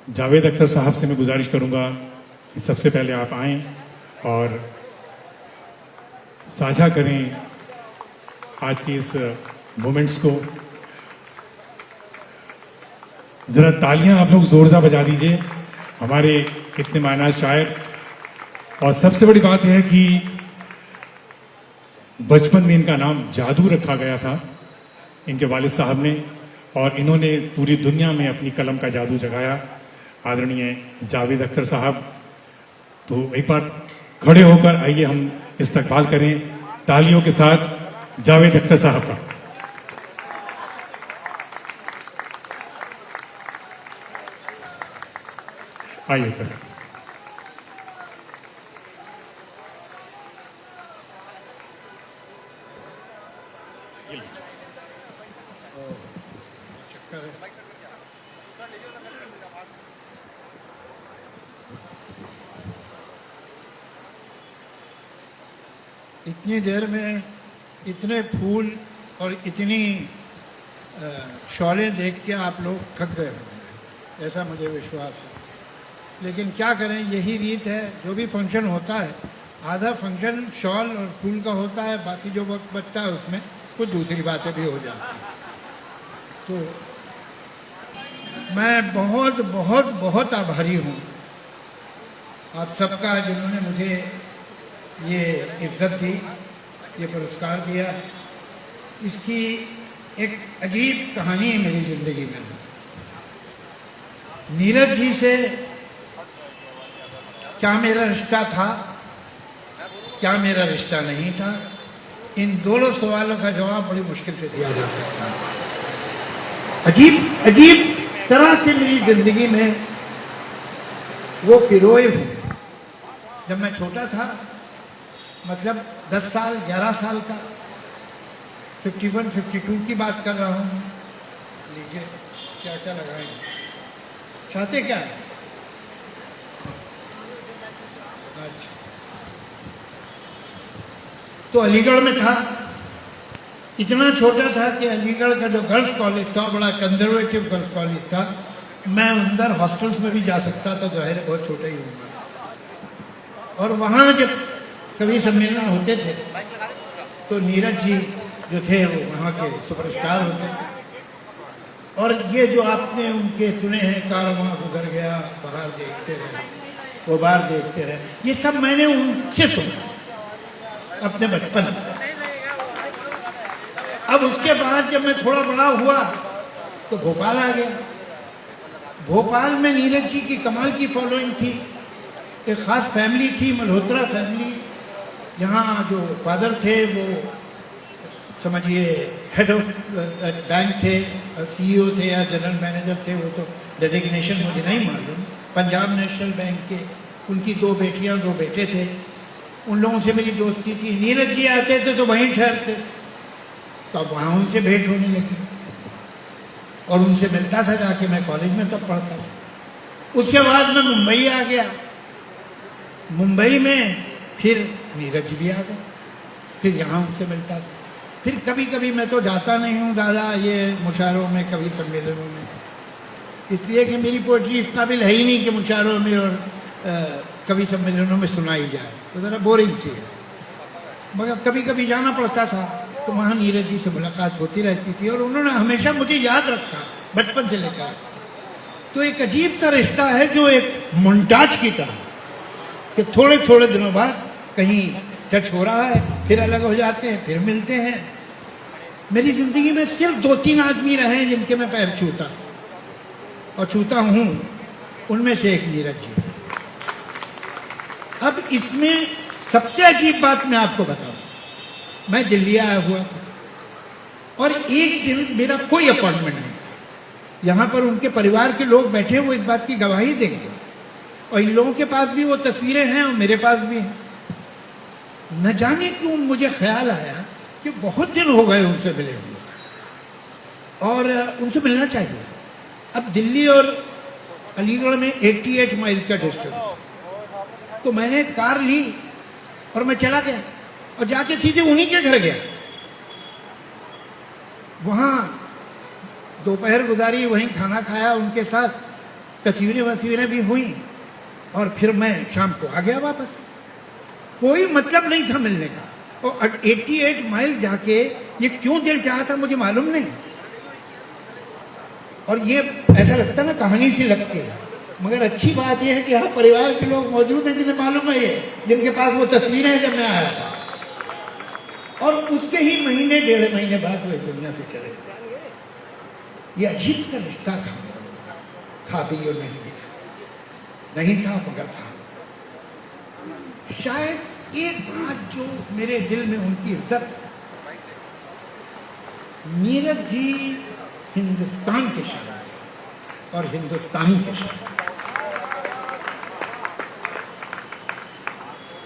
जावेद अख्तर साहब से मैं गुजारिश करूंगा कि सबसे पहले आप आएं और साझा करें आज की इस मोमेंट्स को। ज़रा तालियां आप लोग ज़ोरदार बजा दीजिए हमारे इतने मायनाज शायर। और सबसे बड़ी बात यह है कि बचपन में इनका नाम जादू रखा गया था इनके वालिद साहब ने, और इन्होंने पूरी दुनिया में अपनी कलम का जादू जगाया। आदरणीय जावेद अख्तर साहब, तो एक बार खड़े होकर आइए हम इस्तकबाल करें तालियों के साथ जावेद अख्तर साहब का। आइए सर। इतनी देर में इतने फूल और इतनी शॉलें देख के आप लोग थक गए होंगे, ऐसा मुझे विश्वास है। लेकिन क्या करें, यही रीत है। जो भी फंक्शन होता है, आधा फंक्शन शॉल और फूल का होता है, बाकी जो वक्त बचता है उसमें कुछ दूसरी बातें भी हो जाती हैं। तो मैं बहुत बहुत बहुत आभारी हूँ आप सबका, जिन्होंने मुझे ये इज्जत दी, ये पुरस्कार दिया। इसकी एक अजीब कहानी मेरी ज़िंदगी में है। नीरज जी से क्या मेरा रिश्ता था, क्या मेरा रिश्ता नहीं था, इन दोनों सवालों का जवाब बड़ी मुश्किल से दिया जा सकता है। अजीब अजीब तरह से मेरी ज़िंदगी में वो पिरोए हुए। जब मैं छोटा था, मतलब 10 साल 11 साल का, 51-52 की बात कर रहा हूँ। लीजिए क्या क्या लगाएंगे, चाहते क्या है? अच्छा, तो अलीगढ़ में था। इतना छोटा था कि अलीगढ़ का जो गर्ल्स कॉलेज था, बड़ा कंजर्वेटिव गर्ल्स कॉलेज था। मैं अंदर हॉस्टल्स में भी जा सकता था, जाहिर है बहुत छोटा ही हूँ। और वहाँ जब कवि सम्मेलन होते थे तो नीरज जी जो थे वो वहाँ के सुपरस्टार होते थे। और ये जो आपने उनके सुने हैं, कारवां गुजर गया, बाहर देखते रहे, वो बाहर देखते रहे, ये सब मैंने उनसे सुना अपने बचपन में। अब उसके बाद जब मैं थोड़ा बड़ा हुआ तो भोपाल आ गया। भोपाल में नीरज जी की कमाल की फॉलोइंग थी। एक ख़ास फैमिली थी, मल्होत्रा फैमिली, जहाँ जो फादर थे वो समझिए हेड ऑफ बैंक थे, सीईओ थे या जनरल मैनेजर थे, वो तो डेजिग्नेशन मुझे नहीं मालूम। पंजाब नेशनल बैंक के उनकी 2 बेटियां 2 बेटे थे। उन लोगों से मेरी दोस्ती थी। नीरज जी आते थे तो वहीं ठहरते, तो अब वहाँ उनसे भेंट होने लगी और उनसे मिलता था जाके। मैं कॉलेज में तब पढ़ता था। उसके बाद मैं मुंबई आ गया। मुंबई में फिर नीरज जी भी आ गए, फिर यहाँ उनसे मिलता था। फिर कभी कभी, मैं तो जाता नहीं हूँ ज़्यादा ये मुशायरों में, कवि सम्मेलनों में, इसलिए कि मेरी पोइट्री इस काबिल है ही नहीं कि मुशायरों में और कवि सम्मेलनों में सुनाई जाए, तो ज़रा बोरिंग चीज़ है। मगर कभी कभी जाना पड़ता था, तो वहाँ नीरज जी से मुलाकात होती रहती थी और उन्होंने हमेशा मुझे याद रखा बचपन से लेकर। तो एक अजीब सा रिश्ता है जो एक मोन्टाज की तरह, कि थोड़े थोड़े दिनों बाद कहीं टच हो रहा है, फिर अलग हो जाते हैं, फिर मिलते हैं। मेरी ज़िंदगी में सिर्फ 2-3 आदमी रहे हैं जिनके मैं पैर छूता और छूता हूँ, उनमें से एक नीरज जी। अब इसमें सबसे अजीब बात मैं आपको बताऊं, मैं दिल्ली आया हुआ था और एक दिन मेरा कोई अपॉइंटमेंट नहीं। यहाँ पर उनके परिवार के लोग बैठे, वो इस बात की गवाही देंगे, और इन लोगों के पास भी वो तस्वीरें हैं और मेरे पास भी हैं। न जाने क्यों मुझे ख्याल आया कि बहुत दिन हो गए उनसे मिले हुए और उनसे मिलना चाहिए। अब दिल्ली और अलीगढ़ में 88 माइल्स का डिस्टेंस, तो मैंने कार ली और मैं चला गया और जाके सीधे उन्हीं के घर गया। वहाँ दोपहर गुजारी, वहीं खाना खाया उनके साथ तस्वीरें वस्वीरें भी हुई और फिर मैं शाम को आ गया वापस। कोई मतलब नहीं था मिलने का। और 88 माइल जाके ये क्यों दिल चाहा था मुझे मालूम नहीं। और ये ऐसा लगता है ना कहानी सी लगती है, मगर अच्छी बात यह है कि यहाँ परिवार के लोग मौजूद हैं जिन्हें मालूम है ये, जिनके पास वो तस्वीरें हैं जब मैं आया था। और उसके ही महीने 1.5 महीने बाद वे दुनिया से चले गए। ये अजीब सा रिश्ता था भी और नहीं भी था, नहीं था मगर था। शायद एक बात जो मेरे दिल में उनकी इज्जत, नीरज जी हिंदुस्तान के शायर और हिंदुस्तानी के शायर।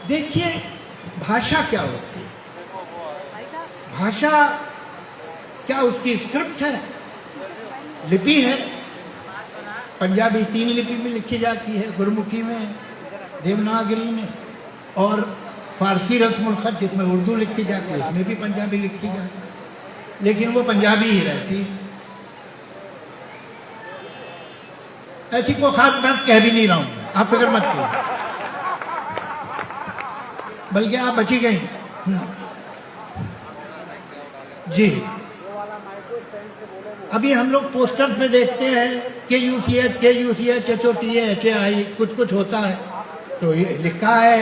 देखिए भाषा क्या होती है, भाषा क्या उसकी स्क्रिप्ट है, लिपि है। पंजाबी 3 लिपि में लिखी जाती है, गुरमुखी में, देवनागरी में, और फारसी रस्मुल खत जिसमें उर्दू लिखी जाती है उसमें भी पंजाबी लिखी जाती है, लेकिन वो पंजाबी ही रहती। ऐसी कोई खास बात कह भी नहीं रहा हूं, आप फिक्र मत कीजिए, बल्कि आप बची गई। जी अभी हम लोग पोस्टर पे देखते हैं KUCH HOTA HAI कुछ होता है, तो ये लिखा है,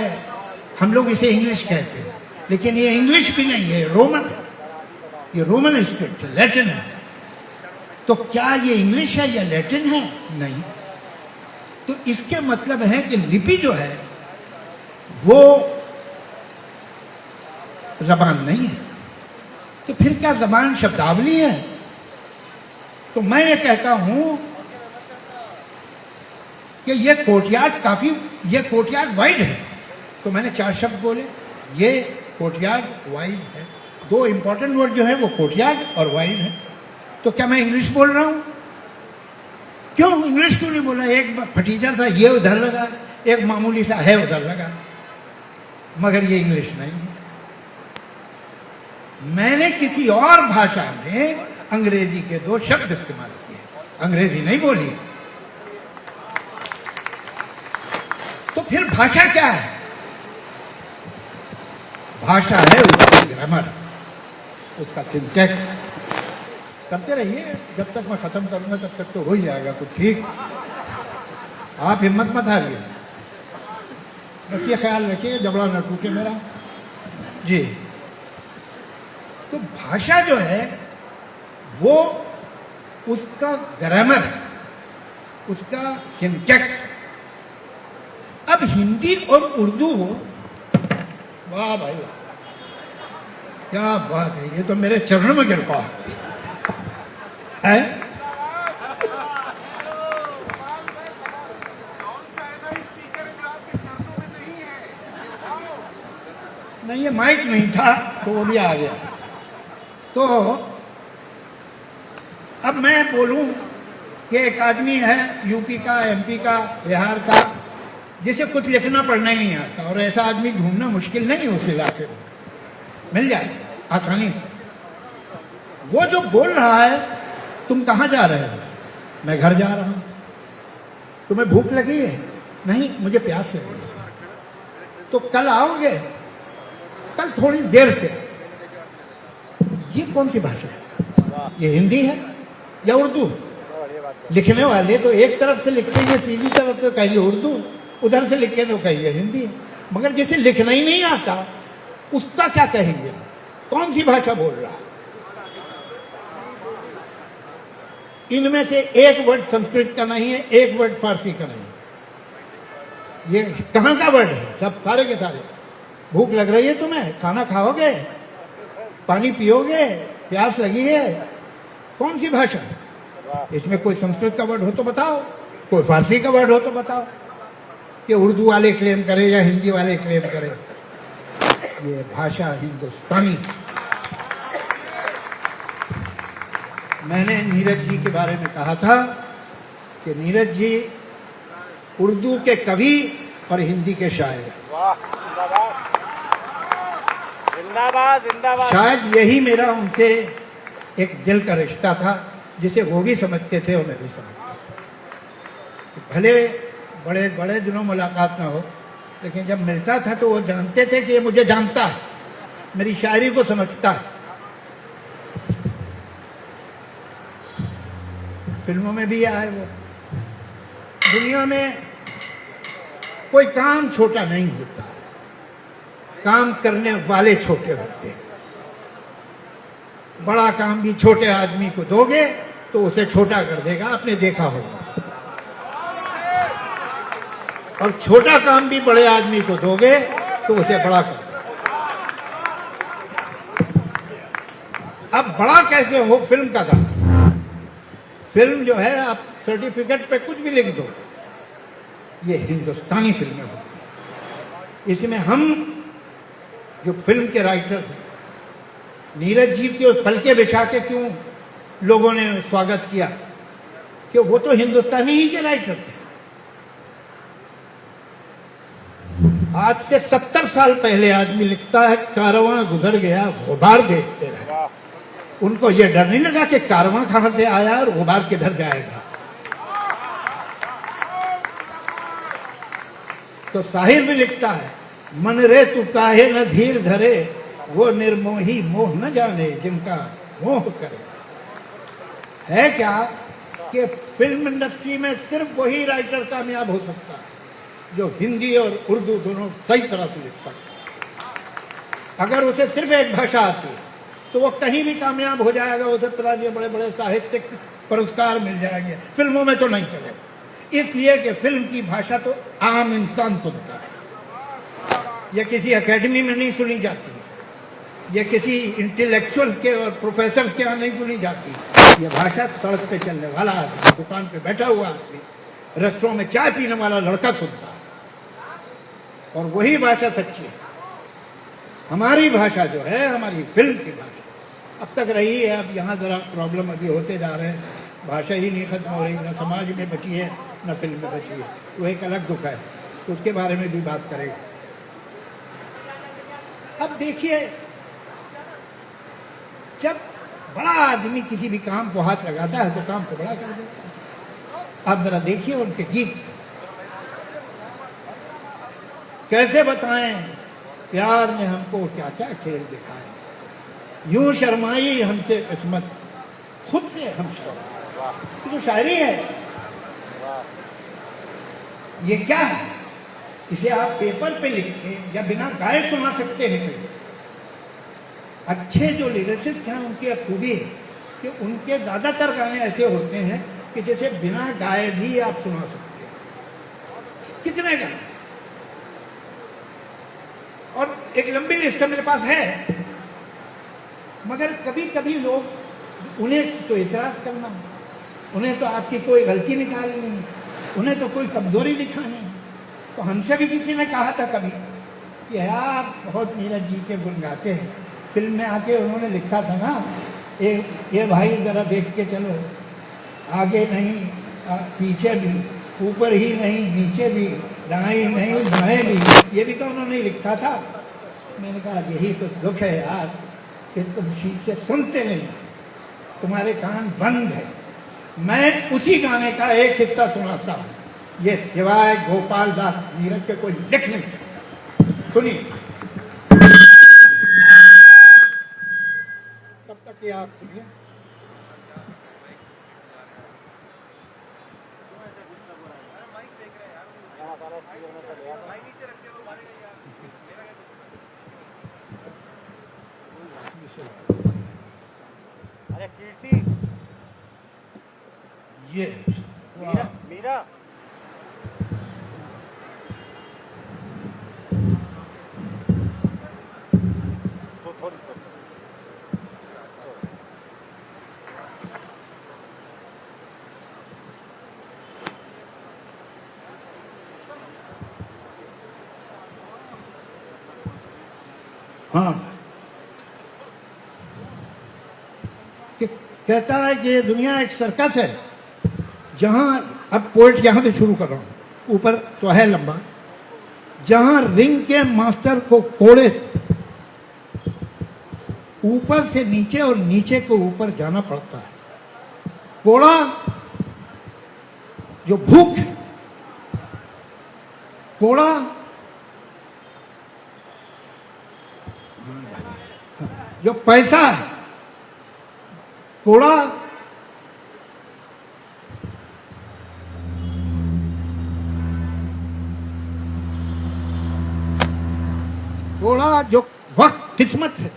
हम लोग इसे इंग्लिश कहते हैं, लेकिन ये इंग्लिश भी नहीं है, रोमन है। ये रोमन स्क्रिप्ट है, लैटिन है। तो क्या ये इंग्लिश है या लैटिन है? नहीं। तो इसके मतलब है कि लिपि जो है वो जबान नहीं है। तो फिर क्या जबान शब्दावली है? तो मैं ये कहता हूं कि ये कोर्टयार्ड वाइड है। तो मैंने 4 शब्द बोले, ये कोर्टयार्ड वाइड है। 2 इंपॉर्टेंट वर्ड जो है वो कोर्टयार्ड और वाइड है। तो क्या मैं इंग्लिश बोल रहा हूं? क्यों इंग्लिश क्यों नहीं बोला? एक फटीचर था, ये उधर लगा, एक मामूली सा है उधर लगा, मगर ये इंग्लिश नहीं है। मैंने किसी और भाषा में अंग्रेजी के 2 शब्द इस्तेमाल किए, अंग्रेजी नहीं बोली। तो फिर भाषा क्या है? भाषा है उसकी ग्रामर, उसका सिंटैक्स। करते रहिए, जब तक मैं खत्म करूंगा तब तक तो हो ही जाएगा कुछ ठीक। आप हिम्मत मत हारिए, बस ये ख्याल रखिए जबड़ा न टूटे मेरा। जी तो भाषा जो है वो उसका ग्रामर, उसका सिंटैक्स। अब हिंदी और उर्दू हो, वाह भाई वाह, क्या बात है, ये तो मेरे चरणों में गिर पा है। नहीं ये माइक नहीं था तो वो भी आ गया। तो अब मैं बोलूं कि एक आदमी है यूपी का, MP का, बिहार का, जिसे कुछ लिखना पढ़ना ही नहीं आता, और ऐसा आदमी ढूंढना मुश्किल नहीं उस इलाके में, मिल जाए आसानी से। वो जो बोल रहा है, तुम कहाँ जा रहे हो? मैं घर जा रहा हूं। तुम्हें भूख लगी है? नहीं, मुझे प्यास लगी है। तो कल आओगे? कल थोड़ी देर से। ये कौन सी भाषा है? ये हिंदी है या उर्दू? लिखने वाले तो एक तरफ से लिखते हैं, सीधी तरफ से कहेंगे उर्दू, उधर से लिखे तो कहेंगे हिंदी है। मगर जिसे लिखना ही नहीं आता उसका क्या कहेंगे? कौन सी भाषा बोल रहा है? इनमें से एक वर्ड संस्कृत का नहीं है, एक वर्ड फारसी का नहीं है। ये कहाँ का वर्ड है? सब सारे के सारे। भूख लग रही है तुम्हें, खाना खाओगे, पानी पियोगे, प्यास लगी है, कौन सी भाषा? इसमें कोई संस्कृत का वर्ड हो तो बताओ, कोई फारसी का वर्ड हो तो बताओ, कि उर्दू वाले क्लेम करें या हिंदी वाले क्लेम करें। ये भाषा हिंदुस्तानी। मैंने नीरज जी के बारे में कहा था कि नीरज जी उर्दू के कवि और हिंदी के शायर। जिंदाबाद जिंदाबाद। शायद यही मेरा उनसे एक दिल का रिश्ता था, जिसे वो भी समझते थे और मैं भी समझता था। भले बड़े बड़े दिनों मुलाकात ना हो, लेकिन जब मिलता था तो वो जानते थे कि ये मुझे जानता है, मेरी शायरी को समझता है। फिल्मों में भी आए वो। दुनिया में कोई काम छोटा नहीं होता, काम करने वाले छोटे होते हैं। बड़ा काम भी छोटे आदमी को दोगे तो उसे छोटा कर देगा, आपने देखा होगा। और छोटा काम भी बड़े आदमी को दोगे तो उसे बड़ा कर देगा। अब बड़ा कैसे हो फिल्म का काम? फिल्म जो है आप सर्टिफिकेट पे कुछ भी लिख दो, ये हिंदुस्तानी फिल्में होती हैं। इसमें हम जो फिल्म के राइटर थे, नीरज जी के पलके बिछा के क्यों लोगों ने स्वागत किया कि वो तो हिंदुस्तानी ही के राइटर थे। आज से 70 साल पहले आदमी लिखता है, कारवां गुजर गया गुबार देखते रहे। उनको ये डर नहीं लगा कि कारवां कहां से आया और गुबार किधर जाएगा। तो साहिर भी लिखता है, मन रे तू काहे न धीर धरे, वो निर्मोही मोह न जाने जिनका मोह करे। है क्या कि फिल्म इंडस्ट्री में सिर्फ वही राइटर कामयाब हो सकता है जो हिंदी और उर्दू दोनों सही तरह से लिख सकता है। अगर उसे सिर्फ एक भाषा आती है तो वो कहीं भी कामयाब हो जाएगा, उसे पता नहीं बड़े बड़े साहित्यिक पुरस्कार मिल जाएंगे। फिल्मों में तो नहीं चलेगा, इसलिए कि फिल्म की भाषा तो आम इंसान सुनता है। यह किसी एकेडमी में नहीं सुनी जाती, ये किसी इंटेलेक्चुअल के और प्रोफेसर के यहाँ नहीं सुनी जाती। ये भाषा सड़क पे चलने वाला आदमी, दुकान पे बैठा हुआ आदमी, रेस्टोरेंट में चाय पीने वाला लड़का सुनता है, और वही भाषा सच्ची है। हमारी भाषा जो है, हमारी फिल्म की भाषा अब तक रही है। अब यहाँ जरा प्रॉब्लम अभी होते जा रहे हैं, भाषा ही नहीं खत्म हो रही, न समाज में बची है न फिल्म में बची है। वो एक अलग दुख है, उसके बारे में भी बात करेंगे। अब देखिए, जब बड़ा आदमी किसी भी काम को हाथ लगाता है तो काम को बड़ा कर देता है। आप जरा देखिए उनके गीत, कैसे बताएं प्यार ने हमको क्या क्या खेल दिखाए। यूं शर्माई हमसे किस्मत, खुद से हम शर्माए। ये तो शायरी है। ये क्या है? इसे आप पेपर पे लिख के या बिना गाए सुना सकते हैं। अच्छे जो लिरिसिस्ट हैं उनकी अब खूबी है कि उनके ज़्यादातर गाने ऐसे होते हैं कि जैसे बिना गाए भी आप सुना सकते हैं। कितने गाने, और एक लंबी लिस्ट मेरे पास है, मगर कभी कभी लोग, उन्हें तो इतराज़ करना है, उन्हें तो आपकी कोई गलती निकालनी है, उन्हें तो कोई कमजोरी दिखानी है। तो हमसे भी किसी ने कहा था कभी कि यार बहुत नीरज जी के गुण गाते हैं। फिल्म में आके उन्होंने लिखा था ना, ये भाई ज़रा देख के चलो, आगे नहीं पीछे भी, ऊपर ही नहीं नीचे भी, दाएं नहीं बाएं भी, ये भी तो उन्होंने लिखा था। मैंने कहा यही तो दुख है यार कि तुम ठीक से सुनते नहीं, तुम्हारे कान बंद है। मैं उसी गाने का एक हिस्सा सुनाता हूँ, ये सिवाय गोपाल दास नीरज के कोई लिख नहीं सकता। सुनिए, तब तक ये आप सुनिए। अरे कीर्ति, ये मीरा, मीरा, तो थोड़ी हाँ, कि कहता है कि ये दुनिया एक सर्कस है जहां, अब पोइट यहां से शुरू कर रहा हूं, ऊपर तो है लंबा, जहां रिंग के मास्टर को कोड़े ऊपर से नीचे और नीचे को ऊपर जाना पड़ता है। कोड़ा जो भूख कोड़ा, जो पैसा है, कोड़ा, कोड़ा जो वक्त किस्मत है,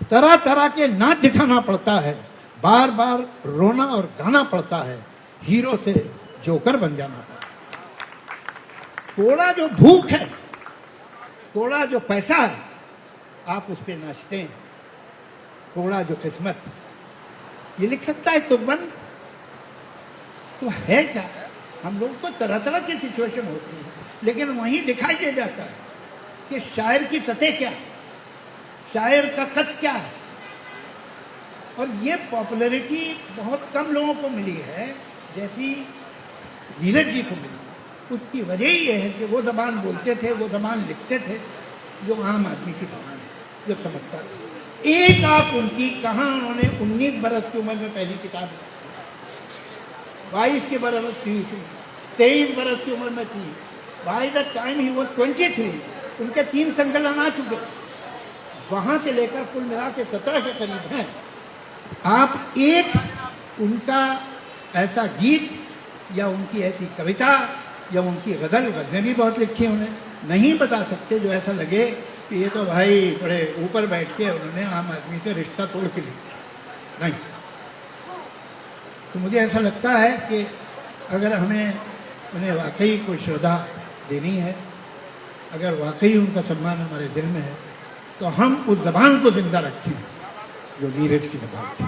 तरह तरह के नाच दिखाना पड़ता है, बार बार रोना और गाना पड़ता है, हीरो से जोकर बन जाना पड़ता है। कोड़ा जो भूख है, कोड़ा जो पैसा है, आप उस पे नाचते हैं। कोड़ा जो किस्मत, ये लिख सकता है तो बंद, तो है क्या? हम लोग को तरह तरह की सिचुएशन होती है, लेकिन वहीं दिखाई दे जाता है कि शायर की सतह क्या है, शायर का कद क्या है। और ये पॉपुलैरिटी बहुत कम लोगों को मिली है, जैसी नीरज जी को मिली। उसकी वजह ही है कि वो ज़बान बोलते थे, वो ज़बान लिखते थे जो आम आदमी की ज़बान है, जो समझता है। एक आप उनकी कहाँ, उन्होंने 19 बरस की उम्र में पहली किताब लिखी, 22 की बरस में थी, 23 बरस की उम्र में थी। By the time he was 23, उनके 3 संकलन आ चुके। वहाँ से लेकर कुल मिला के 17 के करीब हैं। आप एक उनका ऐसा गीत या उनकी ऐसी कविता या उनकी गज़लें भी बहुत लिखी उन्हें, नहीं बता सकते जो ऐसा लगे कि ये तो भाई बड़े ऊपर बैठ के उन्होंने आम आदमी से रिश्ता तोड़ के लिखी। नहीं, तो मुझे ऐसा लगता है कि अगर हमें उन्हें वाकई कोई श्रद्धा देनी है, अगर वाकई उनका सम्मान हमारे दिल में है, तो हम उस ज़बान को जिंदा रखें जो नीरज की ज़बान थी।